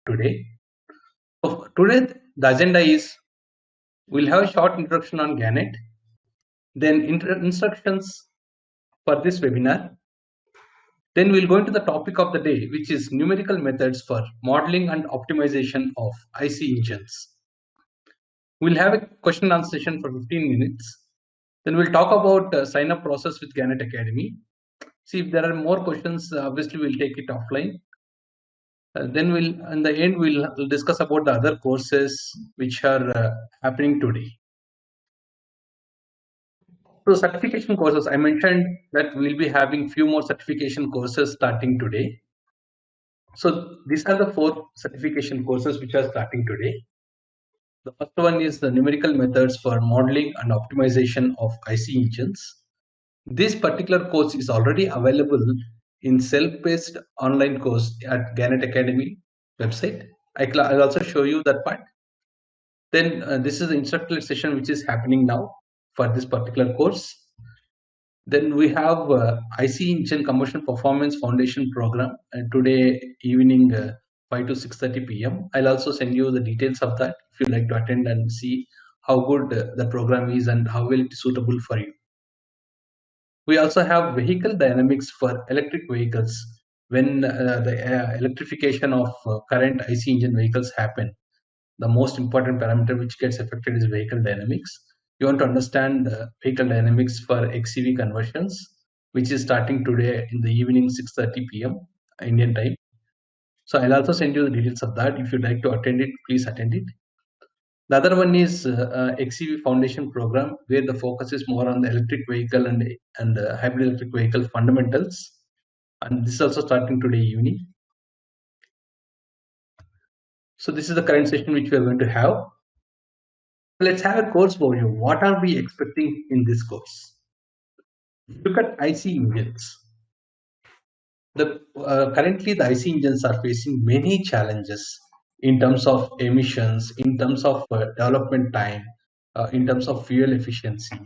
today. So today the agenda is we'll have a short introduction on GANET, then instructions for this webinar. Then we'll go into the topic of the day, which is numerical methods for modeling and optimization of IC engines. We'll have a question and answer session for 15 minutes. Then we'll talk about sign up process with GANET Academy. See if there are more questions, obviously we'll take it offline. Then in the end, we'll discuss about the other courses which are happening today. So certification courses, I mentioned that we'll be having few more certification courses starting today. So these are the 4 certification courses which are starting today. The first one is the numerical methods for modeling and optimization of IC engines. This particular course is already available in self-paced online course at GANET Academy website. I'll also show you that part. Then this is the instructor session which is happening now for this particular course. Then we have IC Engine Combustion Performance Foundation program today evening 5 to 6:30 p.m. I'll also send you the details of that if you'd like to attend and see how good the program is and how well it is suitable for you. We also have vehicle dynamics for electric vehicles. When the electrification of current IC engine vehicles happen, the most important parameter which gets affected is vehicle dynamics. You want to understand vehicle dynamics for XCV conversions, which is starting today in the evening 6:30 p.m. Indian time. So I'll also send you the details of that. If you'd like to attend it, please attend it. The other one is XCV Foundation program, where the focus is more on the electric vehicle and hybrid electric vehicle fundamentals. And this is also starting today evening. So this is the current session which we are going to have. Let's have a course overview. What are we expecting in this course? Look at IC engines. Currently, the IC engines are facing many challenges in terms of emissions, in terms of development time, in terms of fuel efficiency.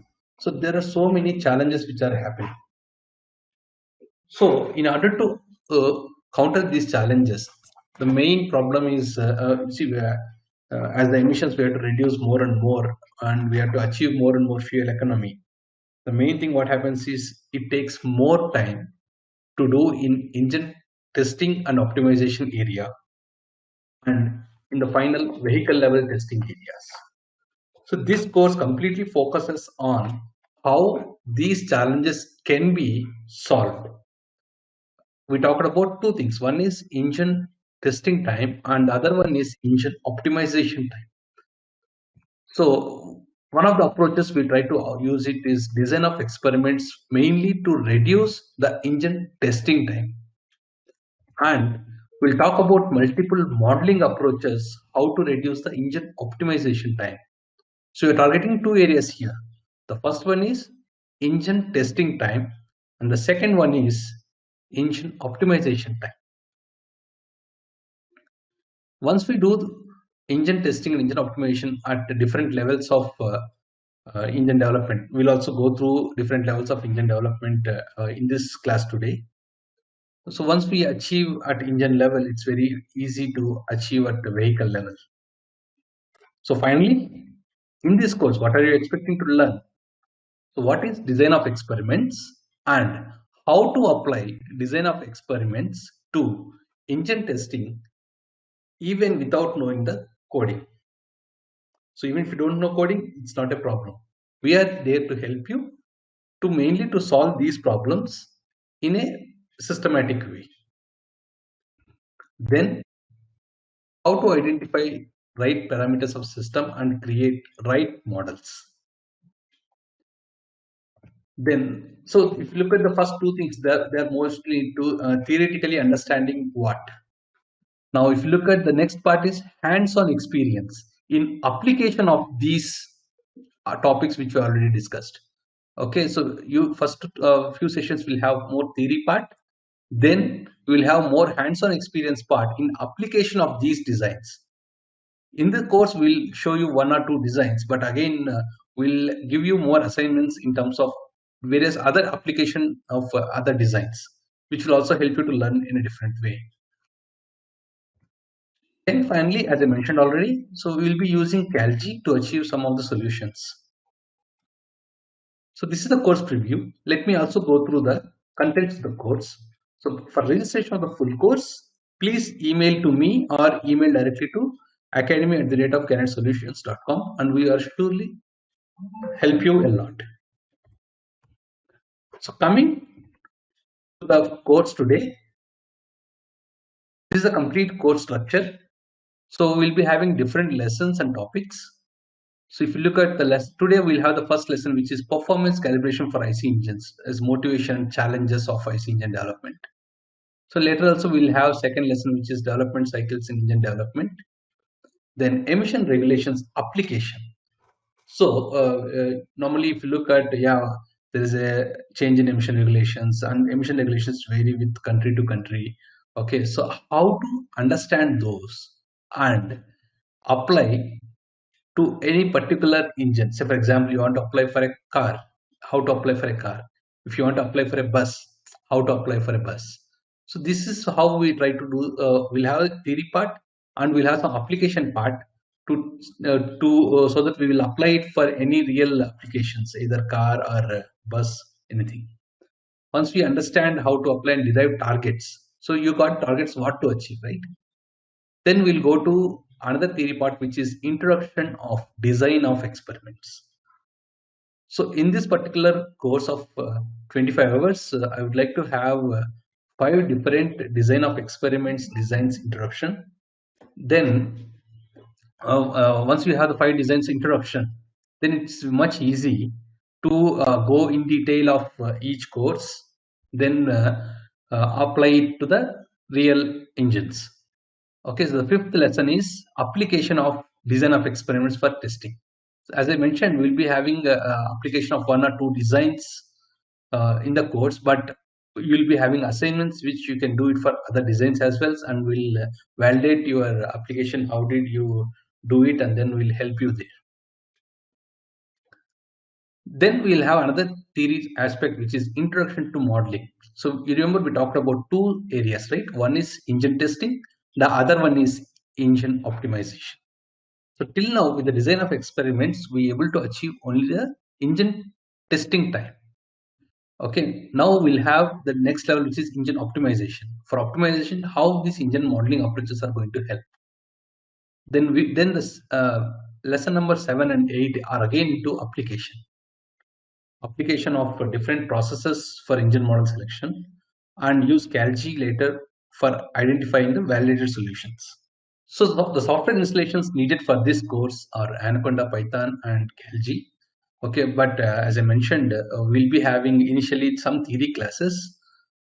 So there are so many challenges which are happening. So in order to counter these challenges, the main problem is as the emissions we have to reduce more and more, and we have to achieve more and more fuel economy. The main thing what happens is it takes more time to do in engine testing and optimization area and in the final vehicle level testing areas. So this course completely focuses on how these challenges can be solved. We talked about 2 things. One is engine testing time and the other one is engine optimization time. So one of the approaches we try to use it is design of experiments mainly to reduce the engine testing time. And we'll talk about multiple modeling approaches, how to reduce the engine optimization time. So we're targeting 2 areas here. The first one is engine testing time and the second one is engine optimization time. Once we do engine testing and engine optimization at the different levels of engine development, we'll also go through different levels of engine development in this class today. So once we achieve at engine level, it's very easy to achieve at the vehicle level. So finally, in this course, what are you expecting to learn? So what is design of experiments and how to apply design of experiments to engine testing even without knowing the coding. So even if you don't know coding, it's not a problem. We are there to help you to mainly to solve these problems in a systematic way. Then how to identify right parameters of system and create right models. Then, so if you look at the first 2 things, they're mostly to theoretically understanding what. Now, if you look at the next part is hands-on experience in application of these topics which we already discussed. Okay, so you first few sessions will have more theory part, then we will have more hands-on experience part in application of these designs. In the course, we'll show you 1 or 2 designs, but again, we'll give you more assignments in terms of various other application of other designs, which will also help you to learn in a different way. Then finally, as I mentioned already, so we will be using CalG to achieve some of the solutions. So this is the course preview. Let me also go through the contents of the course. So for registration of the full course, please email to me or email directly to academy@granitesolutions.com, and we are surely help you a lot. So coming to the course today, this is a complete course structure. So we'll be having different lessons and topics. So if you look at the lesson today, we'll have the first lesson, which is performance calibration for IC engines as motivation and challenges of IC engine development. So later also we'll have second lesson, which is development cycles in engine development. Then emission regulations application. So normally if you look at, there is a change in emission regulations, and emission regulations vary with country to country. Okay, so how to understand those and apply to any particular engine. Say for example, you want to apply for a car, how to apply for a car. If you want to apply for a bus, how to apply for a bus. So this is how we try to do. We'll have a theory part, and we'll have some application part to so that we will apply it for any real applications, either car or bus, anything. Once we understand how to apply and derive targets, so you got targets what to achieve, right? Then we'll go to another theory part, which is introduction of design of experiments. So in this particular course of 25 hours, I would like to have 5 different design of experiments designs introduction. Then once we have the 5 designs introduction, then it's much easy to go in detail of each course, then apply it to the real engines. Okay, so the fifth lesson is application of design of experiments for testing. So as I mentioned, we'll be having application of 1 or 2 designs in the course, but you'll be having assignments which you can do it for other designs as well, and we'll validate your application. How did you do it? And then we'll help you there. Then we'll have another theory aspect, which is introduction to modeling. So you remember we talked about 2 areas, right? One is engine testing, the other one is engine optimization. So till now, with the design of experiments, we able to achieve only the engine testing time. Okay, now we'll have the next level, which is engine optimization. For optimization, how these engine modeling approaches are going to help. Then this lesson number 7 and 8 are again into application of different processes for engine model selection, and use CalG later for identifying the validated solutions. So the software installations needed for this course are Anaconda, Python, and CalG. Okay, but as I mentioned, we'll be having initially some theory classes.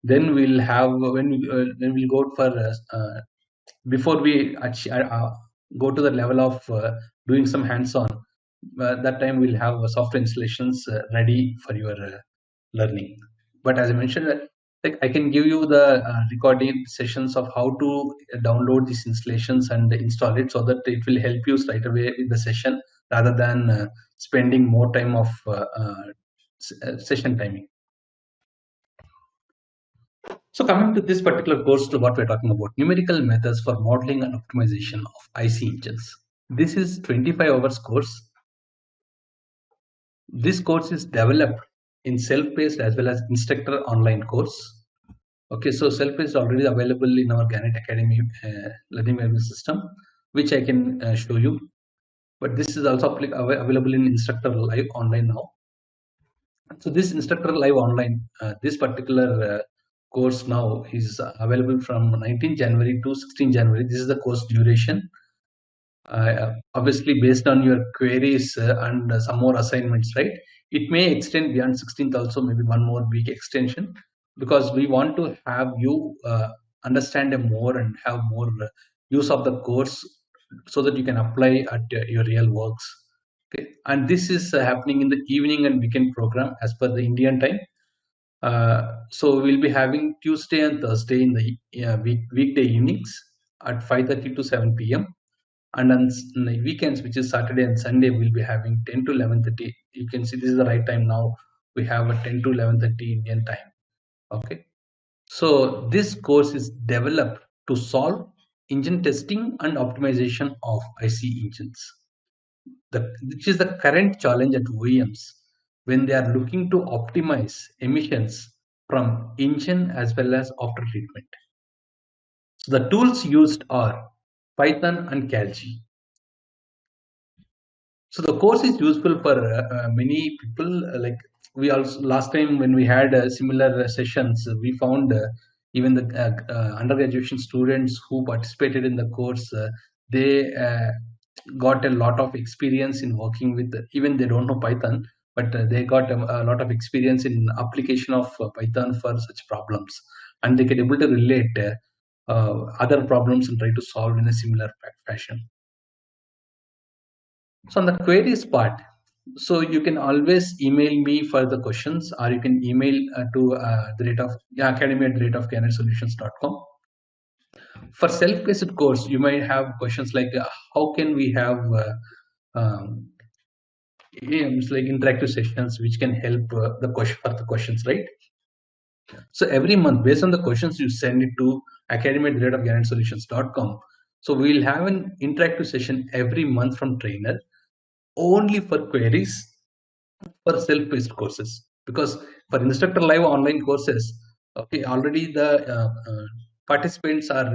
Then we'll have when we'll go for before we go to the level of doing some hands-on. That time we'll have software installations ready for your learning. But as I mentioned, like I can give you the recording sessions of how to download these installations and install it, so that it will help you straight away with the session, rather than spending more time of session timing. So coming to this particular course, to what we're talking about, numerical methods for modeling and optimization of IC engines. This is 25 hours course. This course is developed in self-paced as well as instructor online course. Okay, so self-paced already available in our Granite Academy learning management system, which I can show you. But this is also available in instructor live online now. So this instructor live online, this particular course now is available from 19 January to 16 January. This is the course duration. Obviously, based on your queries and some more assignments, right? It may extend beyond 16th also, maybe one more week extension, because we want to have you understand more and have more use of the course, so that you can apply at your real works. Okay, and this is happening in the evening and weekend program as per the Indian time. So we'll be having Tuesday and Thursday in the weekday evenings at 5:30 to 7 p.m. And on the weekends, which is Saturday and Sunday, we'll be having 10 to 11:30. You can see this is the right time now. We have a 10 to 11:30 Indian time. Okay. So this course is developed to solve engine testing and optimization of IC engines, which is the current challenge at OEMs when they are looking to optimize emissions from engine as well as after treatment. So the tools used are Python and CalG. So the course is useful for many people. Like we also last time when we had similar sessions, we found even the undergraduate students who participated in the course, they got a lot of experience in working with. Even they don't know Python, but they got a lot of experience in application of Python for such problems, and they can able to relate other problems and try to solve in a similar fashion. So on the queries part, so you can always email me for the questions, or you can email to the rate of academy at the rate of canetsolutions.com. For self-paced course, you might have questions like how can we have it's like interactive sessions which can help the question for the questions, right? So every month, based on the questions you send it to academy at the rate of canetsolutions.com. So we'll have an interactive session every month from trainer only for queries for self-paced courses, because for instructor live online courses, okay, already the participants are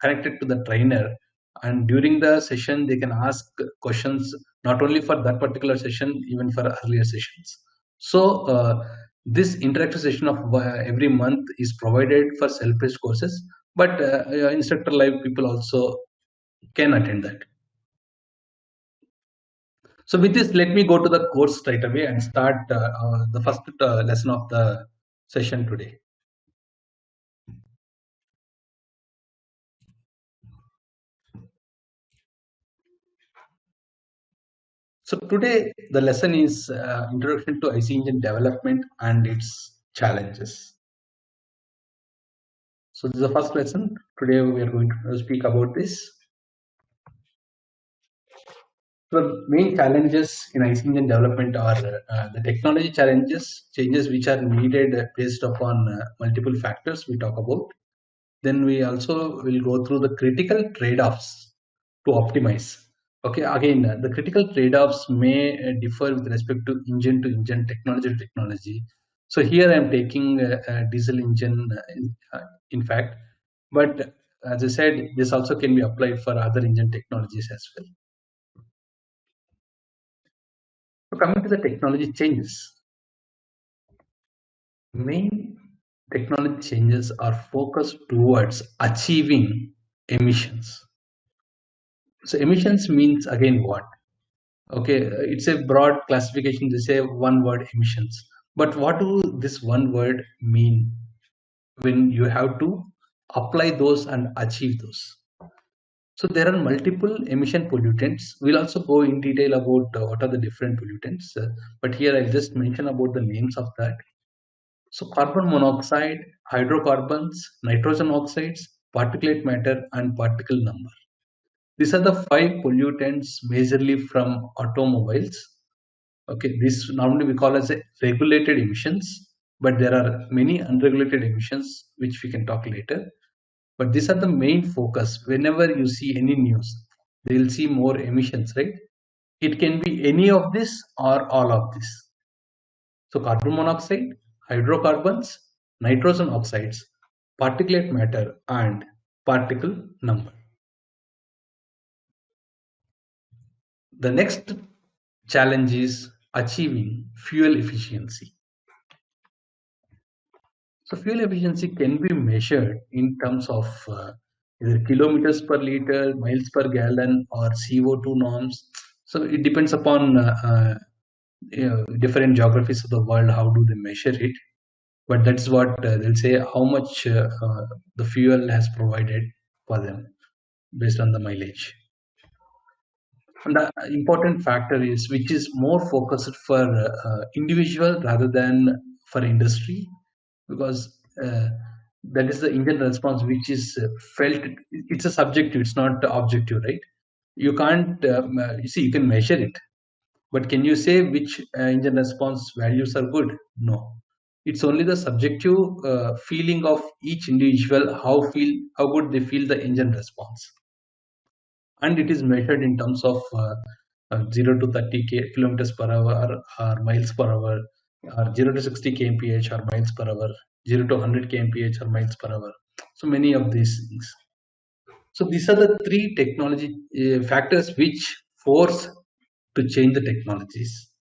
connected to the trainer, and during the session they can ask questions not only for that particular session, even for earlier sessions. So this interactive session of every month is provided for self-paced courses, but instructor live people also can attend that. So with this, let me go to the course straight away and start the first lesson of the session today. So today the lesson is Introduction to IC Engine Development and its Challenges. So this is the first lesson. Today we are going to speak about this. The main challenges in IC engine development are the technology challenges, changes which are needed based upon multiple factors we talk about. Then we also will go through the critical trade-offs to optimize. Okay, again, the critical trade-offs may differ with respect to engine, technology to technology. So here I'm taking a diesel engine, in fact, but as I said, this also can be applied for other engine technologies as well. So coming to the technology changes, main technology changes are focused towards achieving emissions. So emissions means again what? Okay, it's a broad classification. They say one word emissions, but what do this one word mean when you have to apply those and achieve those? So there are multiple emission pollutants. We'll also go in detail about what are the different pollutants, but here I'll just mention about the names of that. So carbon monoxide, hydrocarbons, nitrogen oxides, particulate matter, and particle number. These are the 5 pollutants majorly from automobiles. Okay, this normally we call as a regulated emissions, but there are many unregulated emissions which we can talk later. But these are the main focus. Whenever you see any news, they will see more emissions, right? It can be any of this or all of this. So carbon monoxide, hydrocarbons, nitrogen oxides, particulate matter, and particle number. The next challenge is achieving fuel efficiency. So fuel efficiency can be measured in terms of either kilometers per liter, miles per gallon, or CO2 norms. So it depends upon different geographies of the world, how do they measure it. But that's what they'll say, how much the fuel has provided for them based on the mileage. And the important factor is which is more focused for individual rather than for industry, because that is the engine response which is felt. It's a subjective, it's not objective, right? You can't you see, you can measure it, but can you say which engine response values are good? No. It's only the subjective feeling of each individual, how good they feel the engine response, and it is measured in terms of 0 to 30 kilometers per hour or miles per hour, or 0 to 60 kmph or miles per hour, 0 to 100 kmph or miles per hour. So many of these things. So these are the three technology factors which force to change the technologies.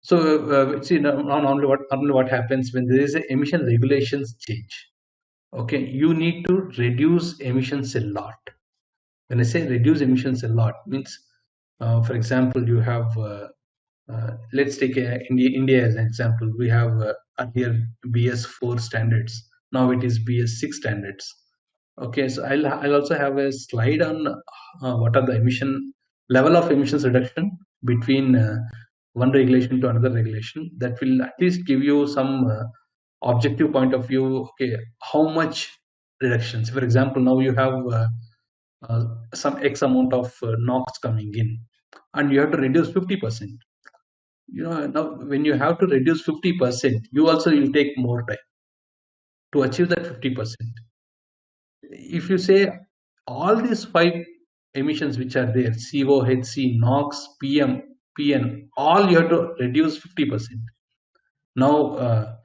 So see now normally what happens when there is a emission regulations change. Okay, you need to reduce emissions a lot. When I say reduce emissions a lot, means, for example, you have, let's take India as an example. We have earlier BS4 standards. Now it is BS6 standards. Okay, so I'll also have a slide on what are the level of emissions reduction between one regulation to another regulation. That will at least give you some objective point of view. Okay, how much reductions? For example, now you have some X amount of NOx coming in, and you have to reduce 50%. Now when you have to reduce 50%, you also will take more time to achieve that 50%. If you say all these five emissions which are there, CO, HC, NOx, PM, PN, all you have to reduce 50%. Now,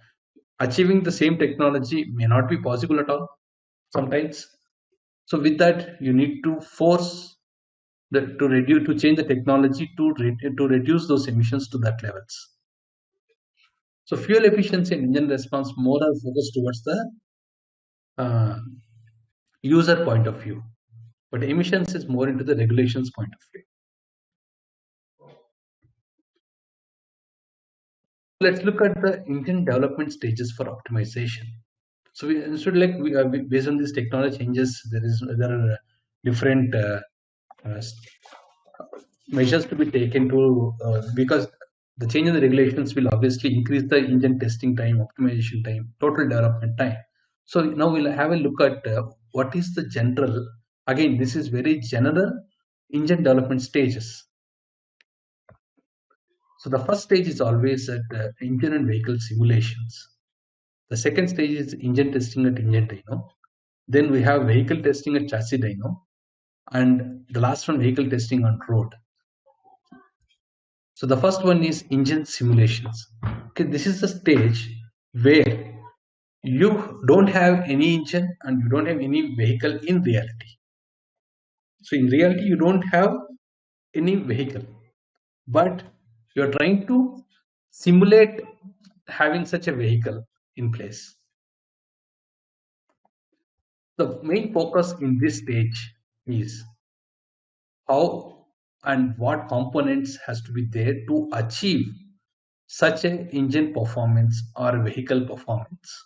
achieving the same technology may not be possible at all sometimes. So with that, you need to force to change the technology to reduce those emissions to that levels. So fuel efficiency and engine response more are focused towards the uh, user point of view, but emissions is more into the regulations point of view. Let's look at the engine development stages for optimization. So we should based on these technology changes, there are different uh, measures to be taken to because the change in the regulations will obviously increase the engine testing time, optimization time, total development time. So now we'll have a look at what is the general. Again, this is very general engine development stages. So the first stage is always at engine and vehicle simulations. The second stage is engine testing at engine dyno. Then we have vehicle testing at chassis dyno, and the last one vehicle testing on road. So the first one is engine simulations. Okay, this is the stage where you don't have any engine and you don't have any vehicle in reality. So in reality, you don't have any vehicle, but you're trying to simulate having such a vehicle in place. The main focus in this stage is how and what components has to be there to achieve such an engine performance or vehicle performance.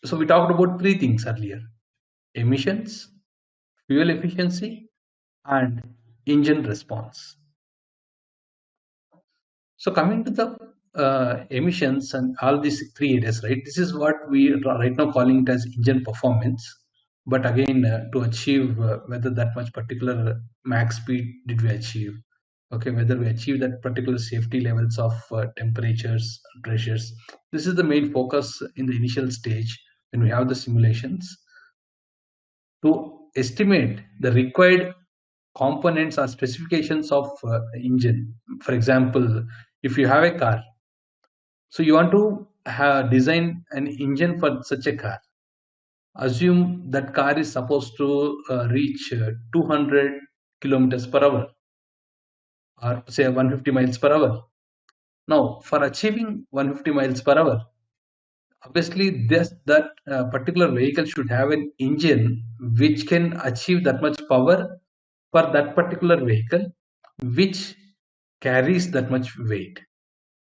So we talked about three things earlier: emissions, fuel efficiency, and engine response. So coming to the emissions and all these three areas, right? This is what we are right now calling it as engine performance. But again, to achieve whether that much particular max speed did we achieve, okay, whether we achieve that particular safety levels of temperatures, pressures. This is the main focus in the initial stage when we have the simulations to estimate the required components or specifications of engine. For example, if you have a car, so you want to design an engine for such a car. Assume that car is supposed to reach 200 kilometers per hour, or say 150 miles per hour. Now, for achieving 150 miles per hour, obviously that particular vehicle should have an engine which can achieve that much power for that particular vehicle, which carries that much weight.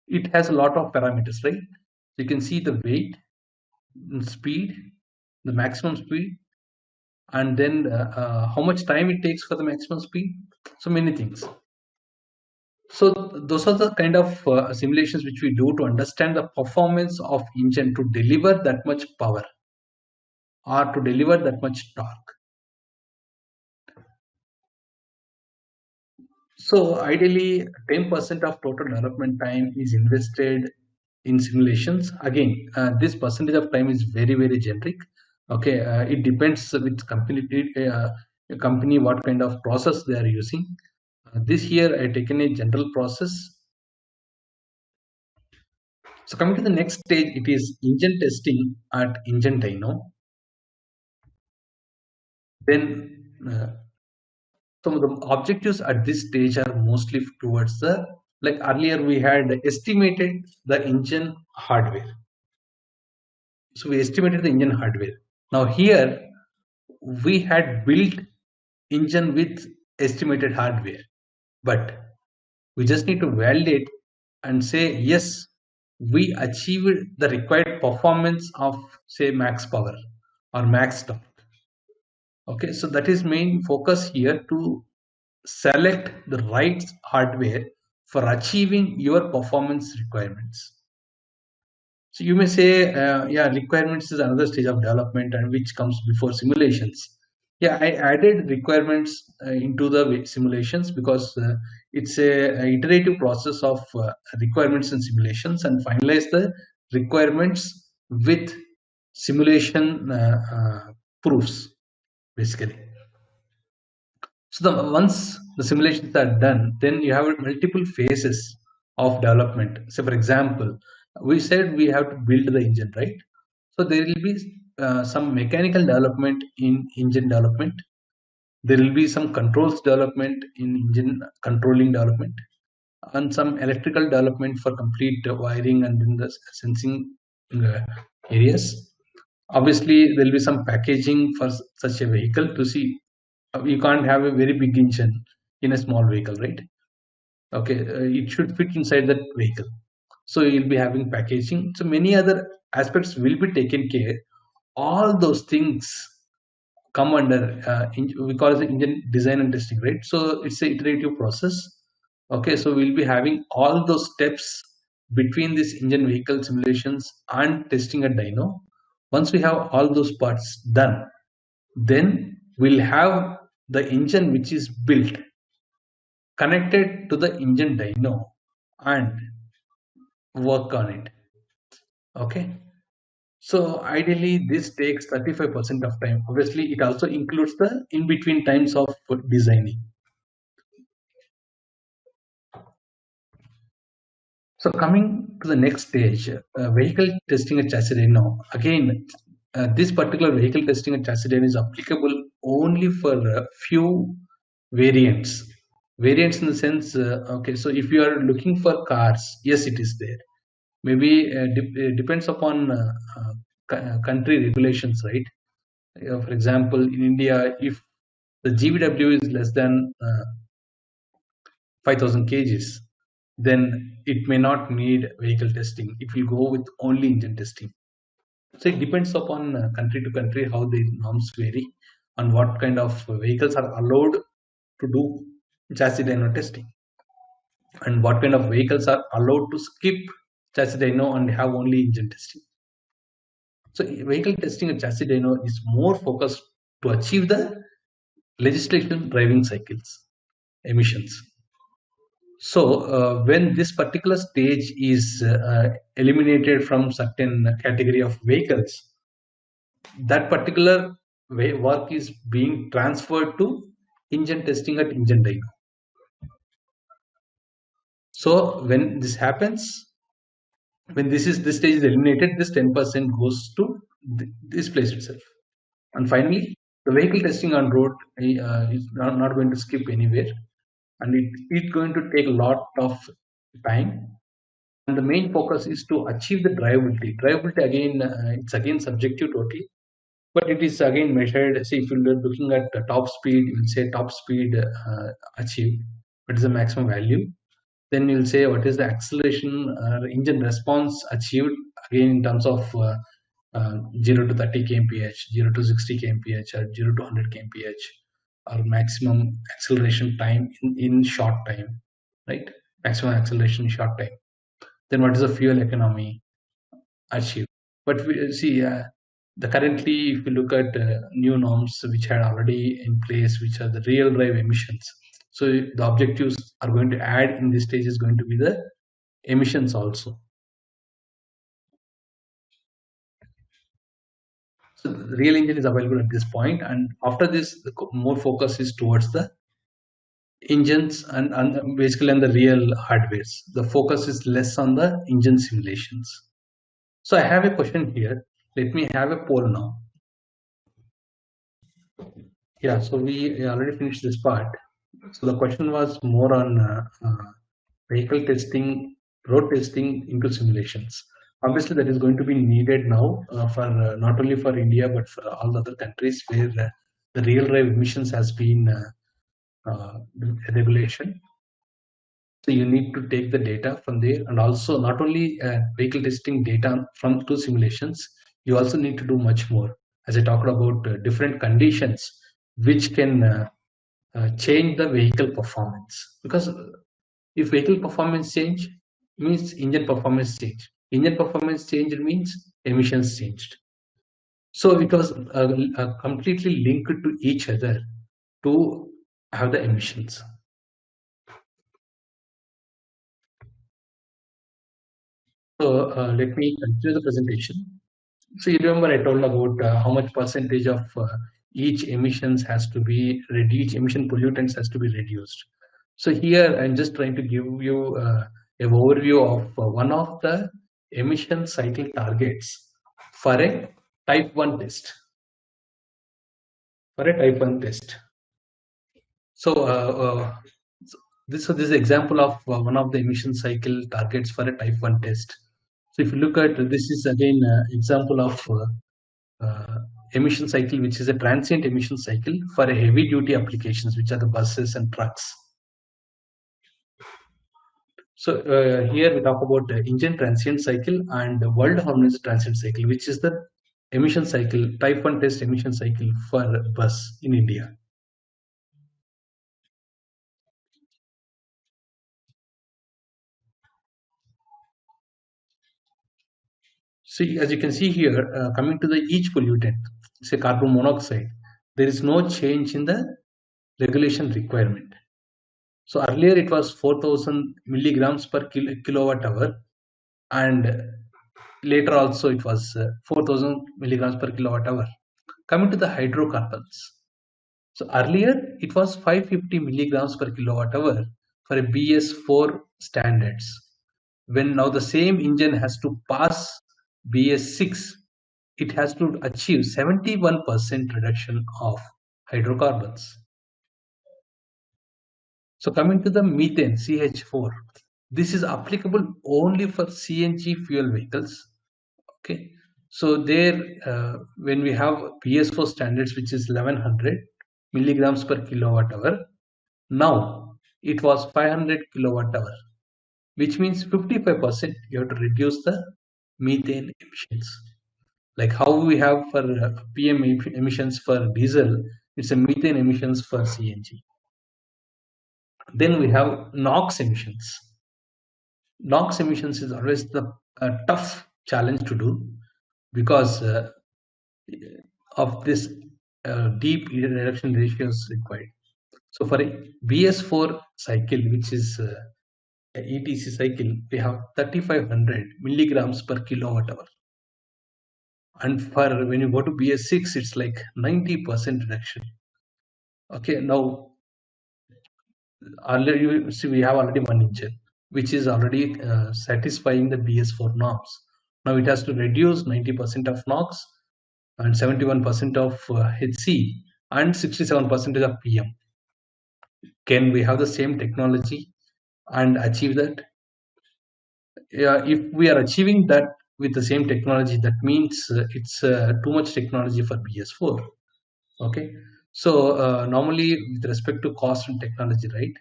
It has a lot of parameters, right? You can see the weight, speed, the maximum speed, and then how much time it takes for the maximum speed. So many things. So those are the kind of simulations which we do to understand the performance of engine to deliver that much power or to deliver that much torque. So ideally, 10% of total development time is invested in simulations. Again, this percentage of time is very generic. Okay, it depends with company what kind of process they are using. This here I taken a general process. So coming to the next stage, it is engine testing at engine dyno. Then some of the objectives at this stage are mostly towards the, like earlier we had estimated the engine hardware. So we estimated the engine hardware. Now here we had built engine with estimated hardware, but we just need to validate and say yes, we achieved the required performance of say max power or max torque. Okay, so that is main focus here, to select the right hardware for achieving your performance requirements. So you may say, yeah, requirements is another stage of development and which comes before simulations. Yeah, I added requirements into the simulations because it's a iterative process of requirements and simulations, and finalize the requirements with simulation proofs, basically. So once the simulations are done, then you have multiple phases of development. So for example, we said we have to build the engine, right? So there will be some mechanical development in engine development. There will be some controls development in engine controlling development, and some electrical development for complete wiring and in the sensing uh, areas. Obviously, there will be some packaging for such a vehicle to see. You can't have a very big engine in a small vehicle, right? Okay, it should fit inside that vehicle. So you'll be having packaging. So many other aspects will be taken care. All those things come under we call it engine design and testing, right? So it's a iterative process. Okay, so we'll be having all those steps between this engine vehicle simulations and testing at dyno. Once we have all those parts done, then we'll have the engine which is built connected to the engine dyno and work on it. Okay, so ideally this takes 35% of time. Obviously it also includes the in between times of designing. So coming to the next stage, vehicle testing at chassis dyno. Again, this particular vehicle testing at chassis dyno is applicable only for a few variants. Variants in the sense, okay, so if you are looking for cars, yes, it is there. Maybe depends upon country regulations, right? For example, in India, if the GVW is less than 5000 kgs, then it may not need vehicle testing. It will go with only engine testing. So it depends upon country to country how the norms vary and what kind of vehicles are allowed to do chassis dyno testing, and what kind of vehicles are allowed to skip chassis dyno and have only engine testing. So vehicle testing at chassis dyno is more focused to achieve the legislation driving cycles emissions. So when this particular stage is eliminated from certain category of vehicles, that particular work is being transferred to engine testing at engine dyno. So when this happens, when this stage is eliminated, this 10% goes to this place itself. And finally, the vehicle testing on road is not going to skip anywhere, and it's going to take a lot of time. And the main focus is to achieve the drivability. Drivability again, it's again subjective totally, but it is again measured. See, if you're looking at the top speed, you will say top speed achieved. What is the maximum value? Then you'll say what is the acceleration engine response achieved, again in terms of 0 to 30 kmph, 0 to 60 kmph, or 0 to 100 kmph, or maximum acceleration time in short time, right? Maximum acceleration in short time. Then what is the fuel economy achieved? But we see the currently, if you look at new norms which had already in place, which are the real drive emissions. So the objectives are going to add in this stage is going to be the emissions also. So the real engine is available at this point, and after this, more focus is towards the engines and basically on the real hardwares. The focus is less on the engine simulations. So I have a question here. Let me have a poll now. Yeah, so we already finished this part. So the question was more on vehicle testing, road testing into simulations. Obviously, that is going to be needed now for not only for India but for all other countries where the real drive emissions has been regulation. So you need to take the data from there, and also not only vehicle testing data from two simulations, you also need to do much more. As I talked about different conditions which can change the vehicle performance. Because if vehicle performance change means engine performance change. Engine performance change means emissions changed. So it was completely linked to each other to have the emissions. So let me continue the presentation. So you remember I told about how much percentage of each emissions has to be each emission pollutants has to be reduced. So here I'm just trying to give you an overview of one of the emission cycle targets for a type 1 test. For a type 1 test. So this is example of one of the emission cycle targets for a type 1 test. So if you look at this is again example of emission cycle, which is a transient emission cycle for a heavy duty applications, which are the buses and trucks. So here we talk about the engine transient cycle and the world harmonized transient cycle, which is the emission cycle, type 1 test emission cycle for bus in India. See, as you can see here, coming to the each pollutant, say carbon monoxide, there is no change in the regulation requirement. So earlier it was 4,000 milligrams per kilowatt hour, and later also it was 4,000 milligrams per kilowatt hour. Coming to the hydrocarbons. So earlier it was 550 milligrams per kilowatt hour for a BS4 standards. When now the same engine has to pass BS6, it has to achieve 71% reduction of hydrocarbons. So coming to the methane, CH4, this is applicable only for CNG fuel vehicles. Okay, so there when we have BS4 standards, which is 1100 milligrams per kilowatt hour, now it was 500 kilowatt hour, which means 55% you have to reduce the methane emissions. Like how we have for PM emissions for diesel, it's a methane emissions for CNG. Then we have NOx emissions. NOx emissions is always the tough challenge to do because of this deep reduction ratios required. So for a BS4 cycle, which is a ETC cycle, we have 3500 milligrams per kilowatt hour. And for when you go to BS6, it's like 90% reduction. Okay, now already you see we have already one engine which is already satisfying the BS4 norms. Now it has to reduce 90% of NOx and 71% of HC and 67% of PM. Can we have the same technology and achieve that? Yeah, if we are achieving that with the same technology, that means it's too much technology for BS4. Okay, so normally with respect to cost and technology, right?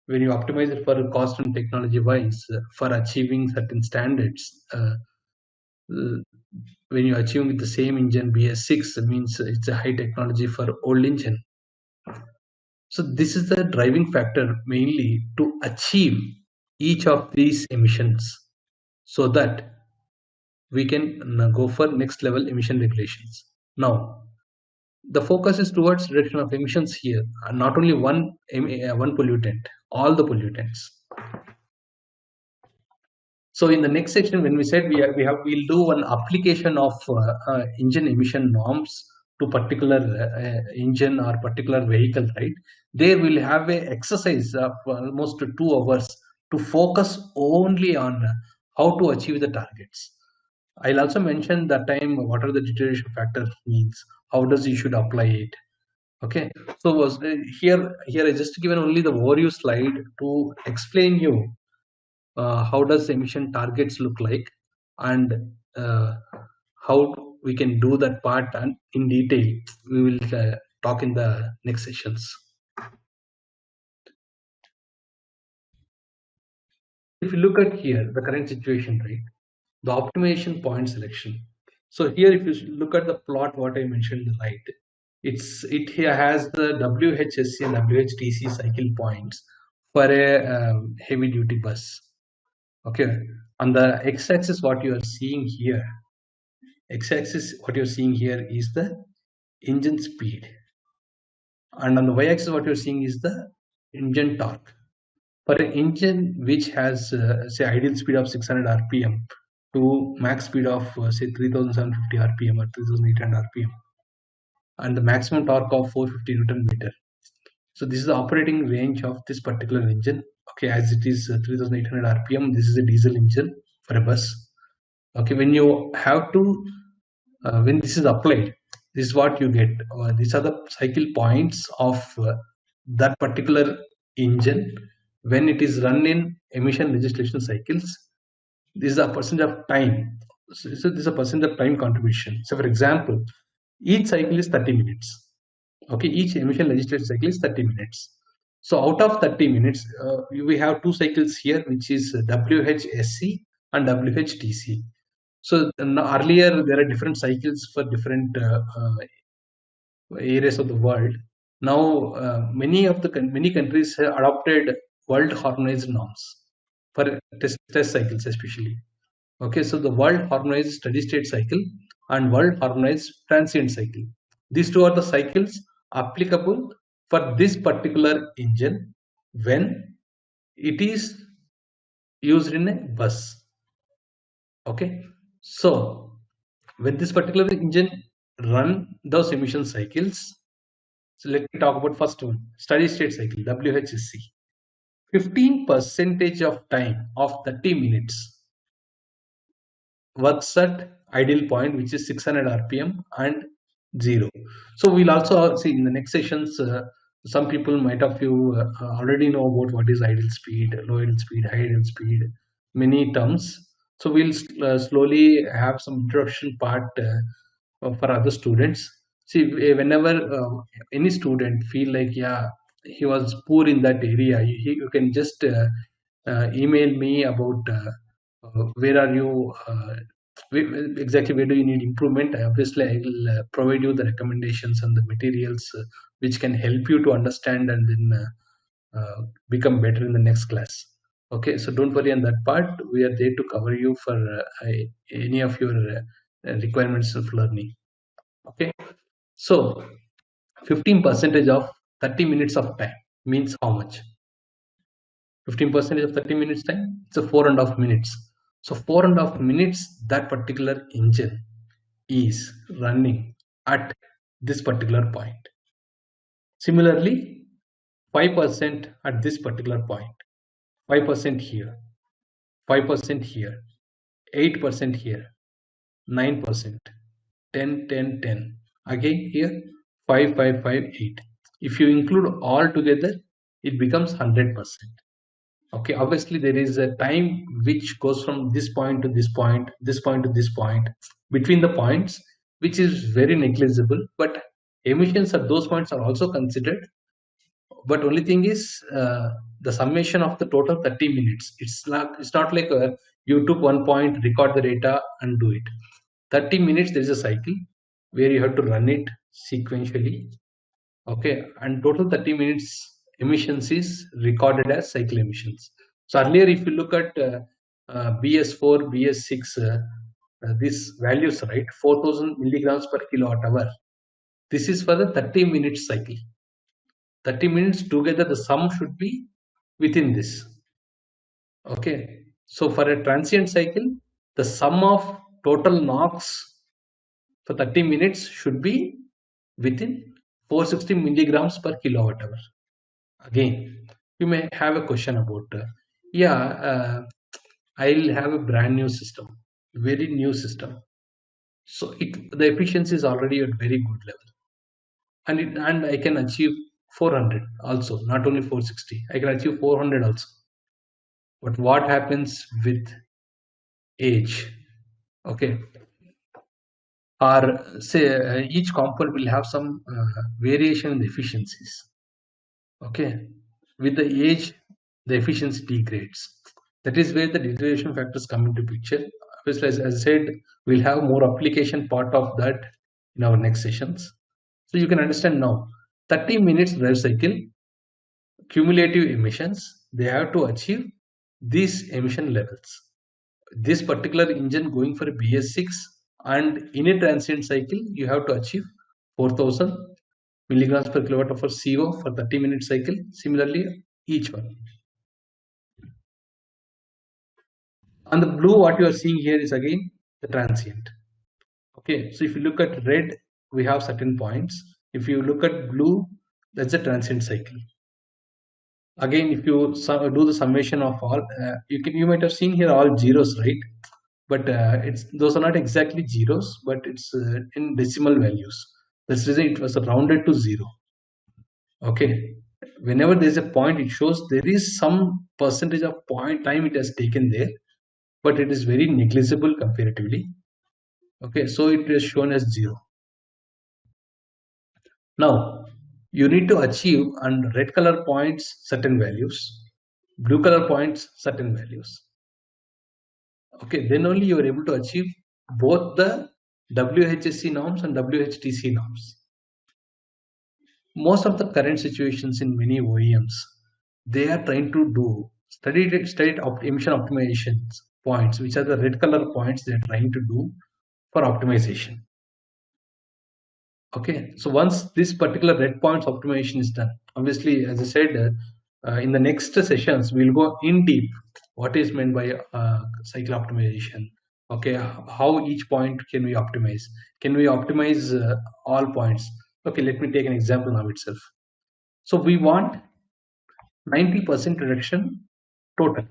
When you optimize it for cost and technology wise for achieving certain standards, when you're achieving with the same engine BS6, means it's a high technology for old engine. So this is the driving factor mainly to achieve each of these emissions so that we can go for next level emission regulations. Now the focus is towards reduction of emissions here, not only one pollutant, all the pollutants. So in the next section, when we said we'll do one application of engine emission norms to particular engine or particular vehicle, right? There we'll have a exercise of almost 2 hours to focus only on how to achieve the targets. I'll also mention that time what are the deterioration factor means, how does you should apply it. Okay, so here I just given only the overview slide to explain you how does emission targets look like, and how we can do that part, and in detail we will talk in the next sessions. If you look at here the current situation, right, the optimization point selection. So here if you look at the plot what I mentioned in the right, it here has the WHSC and WHTC cycle points for a heavy duty bus. Okay, on the x-axis what you are seeing here, x-axis what you're seeing here is the engine speed, and on the y-axis what you're seeing is the engine torque. For an engine which has say ideal speed of 600 rpm to max speed of say 3750 rpm or 3800 rpm, and the maximum torque of 450 newton meter. So this is the operating range of this particular engine. Okay, as it is 3800 rpm, this is a diesel engine for a bus. Okay, when you have to when this is applied, this is what you get. These are the cycle points of that particular engine when it is run in emission legislation cycles. This is a percentage of time. So this is a percentage of time contribution. So for example, each cycle is 30 minutes. Okay, each emission legislation cycle is 30 minutes. So out of 30 minutes, we have 2 cycles here, which is WHSC and WHTC. So earlier there are different cycles for different areas of the world. Now many countries have adopted world harmonized norms for test cycles especially. Okay, so the world harmonized steady state cycle and world harmonized transient cycle. These two are the cycles applicable for this particular engine when it is used in a bus. Okay, so when this particular engine run those emission cycles, so let me talk about first one, steady state cycle, WHSC. 15% of time of 30 minutes works at ideal point, which is 600 rpm and 0. So we'll also see in the next sessions, some people might have you already know about what is ideal speed, low ideal speed, high ideal speed, many terms. So we'll slowly have some introduction part for other students. See, whenever any student feel like, yeah, he was poor in that area, you can just email me about where are you exactly, where do you need improvement. Obviously I will provide you the recommendations and the materials which can help you to understand and then become better in the next class. Okay, so don't worry on that part. We are there to cover you for any of your requirements of learning. Okay, so 15% of 30 minutes of time means how much? 15% of 30 minutes time, it's a 4.5 minutes. So 4.5 minutes that particular engine is running at this particular point. Similarly, 5% at this particular point, 5% here, 5% here, 8% here, 9%, 10, 10, 10. Again here, 5, 5, 5, 8. If you include all together, it becomes 100%. Okay, obviously there is a time which goes from this point to this point, this point to this point, between the points, which is very negligible, but emissions at those points are also considered. But only thing is the summation of the total 30 minutes. It's not like you took one point, record the data and do it. 30 minutes there is a cycle where you have to run it sequentially. Okay, and total 30 minutes emissions is recorded as cycle emissions. So earlier if you look at BS4, BS6, these values, right, 4000 milligrams per kilowatt hour. This is for the 30 minutes cycle. 30 minutes together, the sum should be within this. Okay, So for a transient cycle, the sum of total knocks for 30 minutes should be within 460 milligrams per kilowatt hour. Again, you may have a question about, I'll have a brand new system, very new system. So the efficiency is already at very good level, and I can achieve 400 also, not only 460. I can achieve 400 also. But what happens with age? Okay, or say each component will have some variation in the efficiencies. Okay, with the age, the efficiency degrades. That is where the deterioration factors come into picture. Obviously, as I said, we'll have more application part of that in our next sessions. So you can understand now, 30 minutes drive cycle, cumulative emissions, they have to achieve these emission levels. This particular engine going for a BS6, and in a transient cycle, you have to achieve 4000 milligrams per kilowatt for CO for 30 minute cycle. Similarly, each one. On the blue, what you are seeing here is again the transient. Okay, so if you look at red, we have certain points. If you look at blue, that's a transient cycle. Again, if you do the summation of all, you might have seen here all zeros, right? But those are not exactly zeros, but it's in decimal values. That's the reason it was rounded to 0. Okay, whenever there's a point, it shows there is some percentage of point time it has taken there, but it is very negligible comparatively. Okay, so it is shown as 0. Now you need to achieve on red color points certain values, blue color points certain values. Okay, then only you are able to achieve both the WHSC norms and WHTC norms. Most of the current situations in many OEMs, they are trying to do state emission optimization points, which are the red color points they are trying to do for optimization. Okay, so once this particular red points optimization is done, obviously, as I said, in the next sessions, we'll go in deep what is meant by cycle optimization. Okay, how each point can we optimize? Can we optimize all points? Okay, let me take an example now itself. So we want 90% reduction total,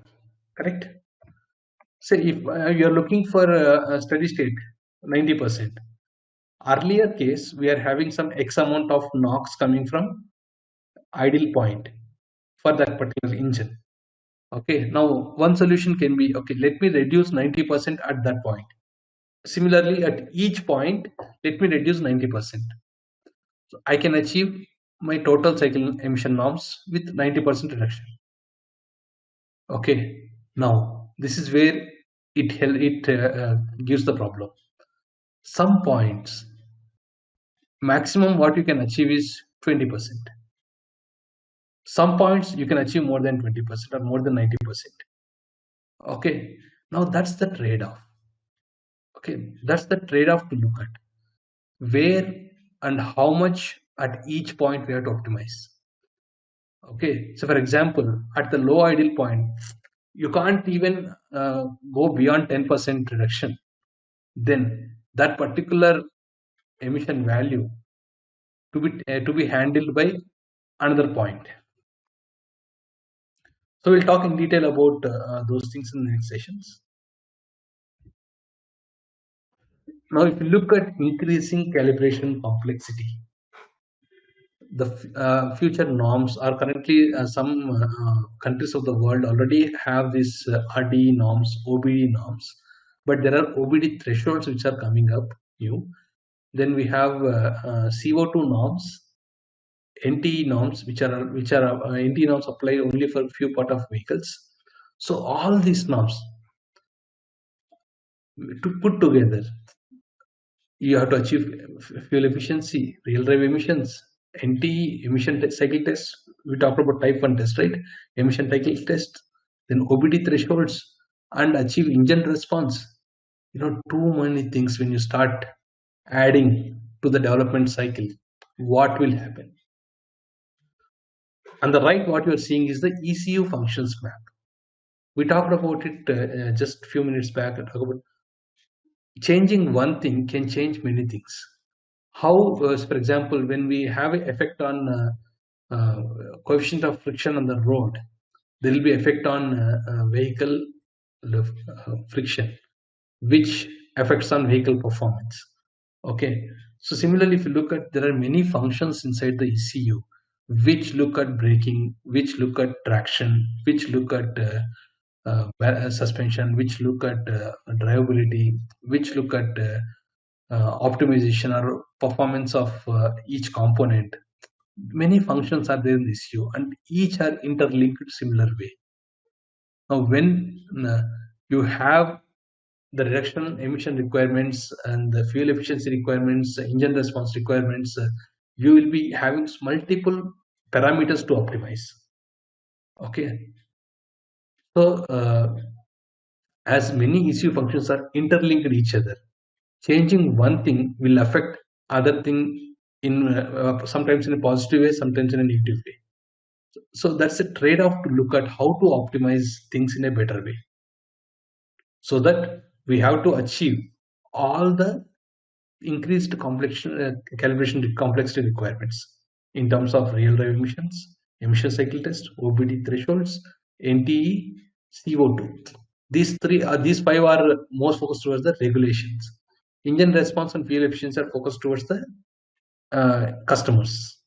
correct? Say if you're looking for a steady state, 90%. Earlier case, we are having some X amount of NOx coming from ideal point for that particular engine. Okay, now one solution can be, okay, let me reduce 90% at that point. Similarly, at each point, let me reduce 90%. So I can achieve my total cycle emission norms with 90% reduction. Okay, now this is where it gives the problem. Some points, maximum what you can achieve is 20%. Some points you can achieve more than 20% or more than 90%. Okay, now that's the trade-off. Okay, that's the trade-off to look at. Where and how much at each point we have to optimize. Okay, so for example, at the low ideal point, you can't even go beyond 10% reduction. Then that particular emission value to be handled by another point. So we'll talk in detail about those things in the next sessions. Now, if you look at increasing calibration complexity, the future norms are currently some countries of the world already have these RDE norms, OBD norms, but there are OBD thresholds which are coming up new. Then we have CO2 norms, NTE norms, which are NTE norms apply only for a few part of vehicles. So all these norms to put together, you have to achieve fuel efficiency, real drive emissions, NTE emission cycle test. We talked about type 1 test, right? Emission cycle test, then OBD thresholds, and achieve engine response. Too many things when you start adding to the development cycle. What will happen? On the right, what you are seeing is the ECU functions map. We talked about it just a few minutes back. I talked about changing one thing can change many things. How, for example, when we have an effect on coefficient of friction on the road, there will be effect on vehicle friction, which affects on vehicle performance. Okay, so similarly, if you look at, there are many functions inside the ECU which look at braking, which look at traction, which look at suspension, which look at drivability, which look at optimization or performance of each component. Many functions are there in the ECU, and each are interlinked similar way. Now, when you have the reduction emission requirements and the fuel efficiency requirements, engine response requirements, you will be having multiple parameters to optimize. Okay, so as many ECU functions are interlinked with each other, changing one thing will affect other thing in sometimes in a positive way, sometimes in a negative way. So that's a trade-off to look at how to optimize things in a better way, so that we have to achieve all the increased calibration complexity requirements in terms of real drive emissions, emission cycle test, OBD thresholds, NTE, CO2. These five are most focused towards the regulations. Engine response and fuel efficiency are focused towards the customers.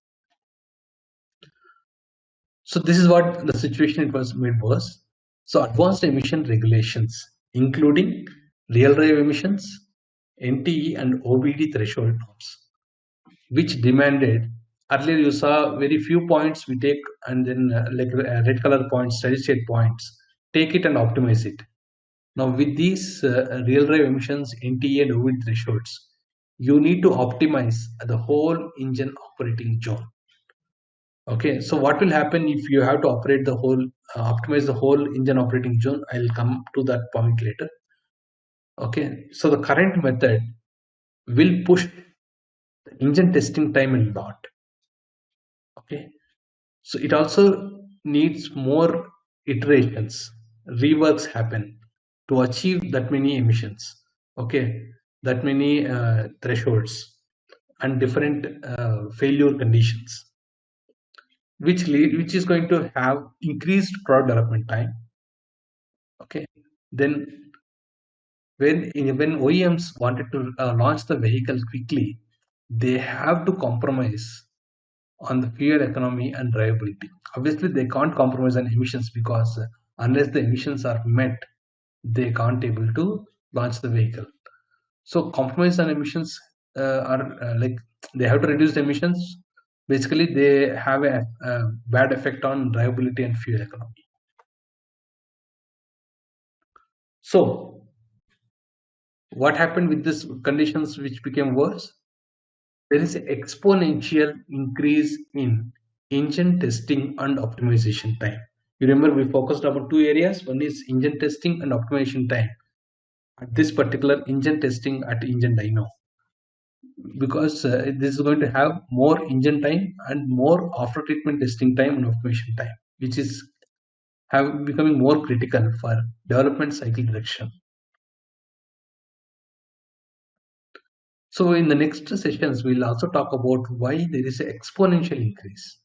So this is what the situation it was made worse. So advanced emission regulations, including real drive emissions, NTE and OBD threshold norms, which demanded, earlier you saw very few points we take, and then red color points, steady state points, take it and optimize it. Now with these real drive emissions, NTE and OBD thresholds, you need to optimize the whole engine operating zone. Okay, so what will happen if you have to operate the whole, optimize the whole engine operating zone? I'll come to that point later. Okay, so the current method will push the engine testing time a lot. Okay, so it also needs more iterations, reworks happen to achieve that many emissions. Okay, that many thresholds and different failure conditions, which is going to have increased product development time. Okay, then when OEMs wanted to launch the vehicle quickly, they have to compromise on the fuel economy and drivability. Obviously, they can't compromise on emissions, because unless the emissions are met, they can't able to launch the vehicle. So compromise on emissions are like they have to reduce the emissions. Basically, they have a bad effect on drivability and fuel economy. So what happened with these conditions which became worse? There is an exponential increase in engine testing and optimization time. You remember we focused about two areas. One is engine testing and optimization time. At this particular engine testing at engine dyno, because this is going to have more engine time and more after treatment testing time and optimization time, which is becoming more critical for development cycle direction. So in the next sessions, we'll also talk about why there is an exponential increase.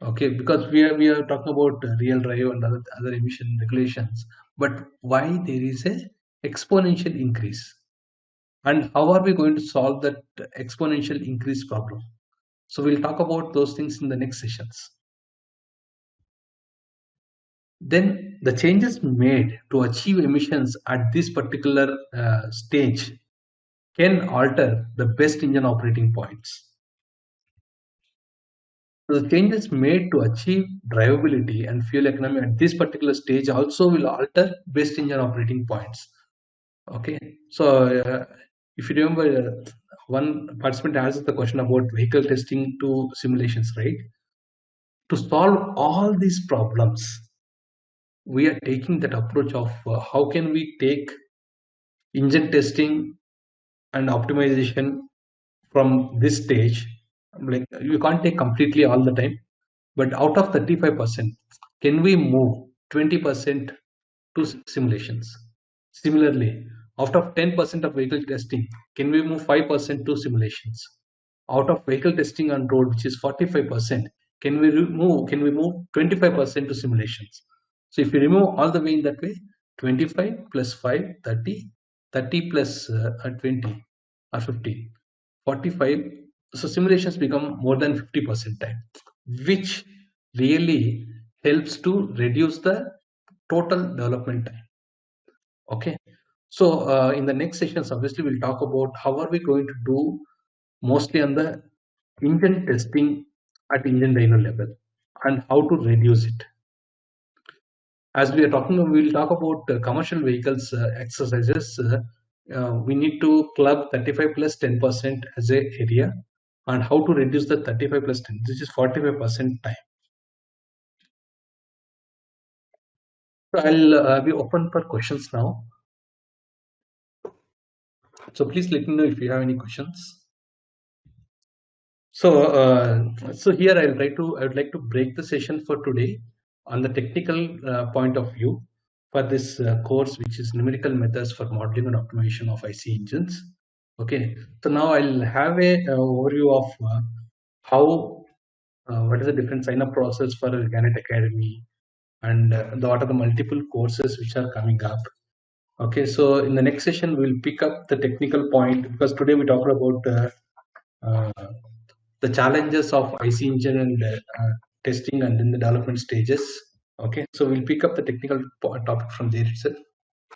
Okay, because we are talking about real drive and other emission regulations, but why there is a exponential increase, and how are we going to solve that exponential increase problem? So we'll talk about those things in the next sessions. Then the changes made to achieve emissions at this particular stage can alter the best engine operating points. So the changes made to achieve drivability and fuel economy at this particular stage also will alter best engine operating points. Okay, so if you remember, one participant asked the question about vehicle testing to simulations, right? To solve all these problems, we are taking that approach of how can we take engine testing and optimization from this stage. Like you can't take completely all the time, but out of 35%, can we move 20% to simulations. Similarly, out of 10% of vehicle testing, can we move 5% to simulations? Out of vehicle testing on road, which is 45%, can we move 25% to simulations? So if you remove all the way in that way, 25 plus 5, 30, 30 plus 20 or 15, 45. So simulations become more than 50% time, which really helps to reduce the total development time. Okay. So in the next sessions, obviously, we'll talk about how are we going to do mostly on the engine testing at engine dyno level and how to reduce it. As we are talking, we will talk about commercial vehicles exercises. We need to club 35 plus 10% as a area, and how to reduce the 35 plus 10. This is 45% time. So I'll be open for questions now. So please let me know if you have any questions. So here I would like to break the session for today on the technical point of view for this course, which is numerical methods for modeling and optimization of IC engines. Okay, so now I'll have a overview of how what is the different sign up process for Gannett Academy, and what are the multiple courses which are coming up. Okay, so in the next session we'll pick up the technical point, because today we talked about the challenges of IC engine and testing and in the development stages. Okay, so we'll pick up the technical topic from there itself.